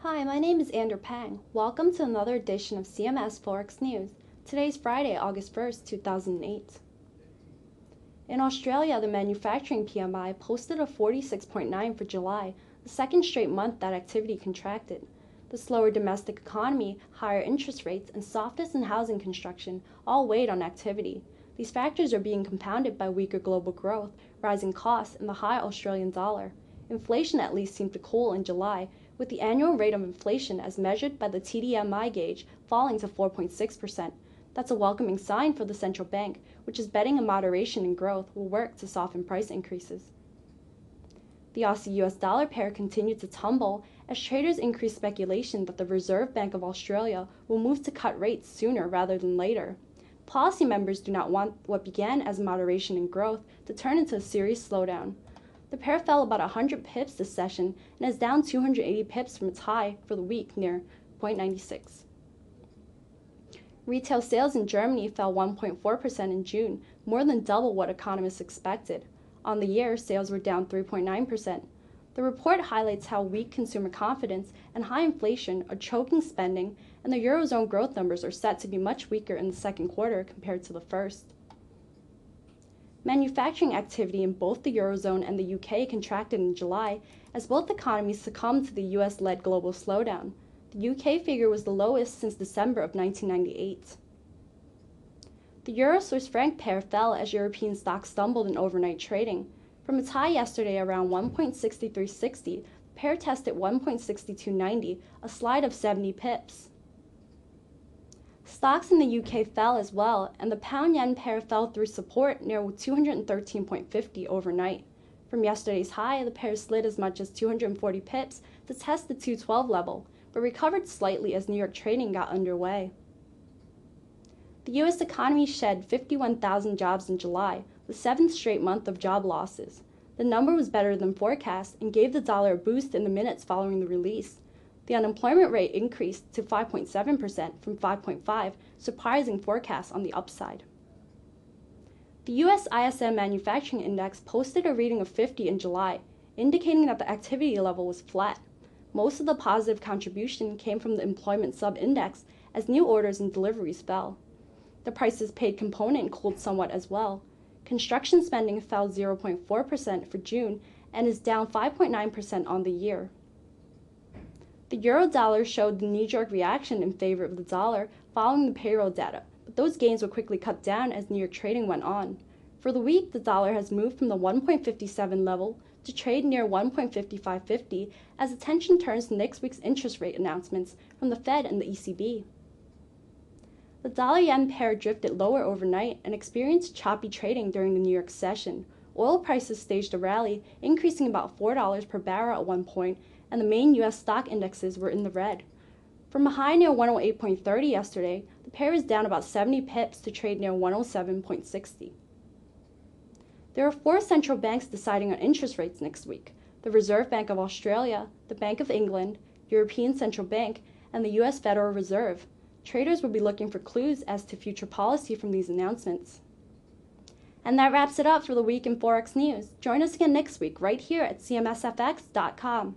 Hi, my name is Andrew Pang. Welcome to another edition of CMS Forex News. Today is Friday, August 1st, 2008. In Australia, the manufacturing PMI posted a 46.9 for July, the second straight month that activity contracted. The slower domestic economy, higher interest rates, and softness in housing construction all weighed on activity. These factors are being compounded by weaker global growth, rising costs, and the high Australian dollar. Inflation at least seemed to cool in July, with the annual rate of inflation as measured by the TDMI gauge falling to 4.6%. That's a welcoming sign for the central bank, which is betting a moderation in growth will work to soften price increases. The Aussie-US dollar pair continued to tumble as traders increased speculation that the Reserve Bank of Australia will move to cut rates sooner rather than later. Policy members do not want what began as moderation in growth to turn into a serious slowdown. The pair fell about 100 pips this session and is down 280 pips from its high for the week near 0.96. Retail sales in Germany fell 1.4% in June, more than double what economists expected. On the year, sales were down 3.9%. The report highlights how weak consumer confidence and high inflation are choking spending, and the Eurozone growth numbers are set to be much weaker in the second quarter compared to the first. Manufacturing activity in both the Eurozone and the UK contracted in July as both economies succumbed to the US-led global slowdown. The UK figure was the lowest since December of 1998. The Euro-Swiss franc pair fell as European stocks stumbled in overnight trading. From its high yesterday around 1.6360, the pair tested 1.6290, a slide of 70 pips. Stocks in the UK fell as well, and the pound-yen pair fell through support near 213.50 overnight. From yesterday's high, the pair slid as much as 240 pips to test the 212 level, but recovered slightly as New York trading got underway. The U.S. economy shed 51,000 jobs in July, the seventh straight month of job losses. The number was better than forecast and gave the dollar a boost in the minutes following the release. The unemployment rate increased to 5.7% from 5.5%, surprising forecasts on the upside. The U.S. ISM Manufacturing Index posted a reading of 50 in July, indicating that the activity level was flat. Most of the positive contribution came from the employment sub-index as new orders and deliveries fell. The prices paid component cooled somewhat as well. Construction spending fell 0.4% for June and is down 5.9% on the year. The euro-dollar showed the knee-jerk reaction in favor of the dollar following the payroll data, but those gains were quickly cut down as New York trading went on. For the week, the dollar has moved from the 1.57 level to trade near 1.5550 as attention turns to next week's interest rate announcements from the Fed and the ECB. The dollar-yen pair drifted lower overnight and experienced choppy trading during the New York session. Oil prices staged a rally, increasing about $4 per barrel at one point, and the main U.S. stock indexes were in the red. From a high near 108.30 yesterday, the pair is down about 70 pips to trade near 107.60. There are four central banks deciding on interest rates next week: the Reserve Bank of Australia, the Bank of England, European Central Bank, and the U.S. Federal Reserve. Traders will be looking for clues as to future policy from these announcements. And that wraps it up for the week in Forex News. Join us again next week right here at cmsfx.com.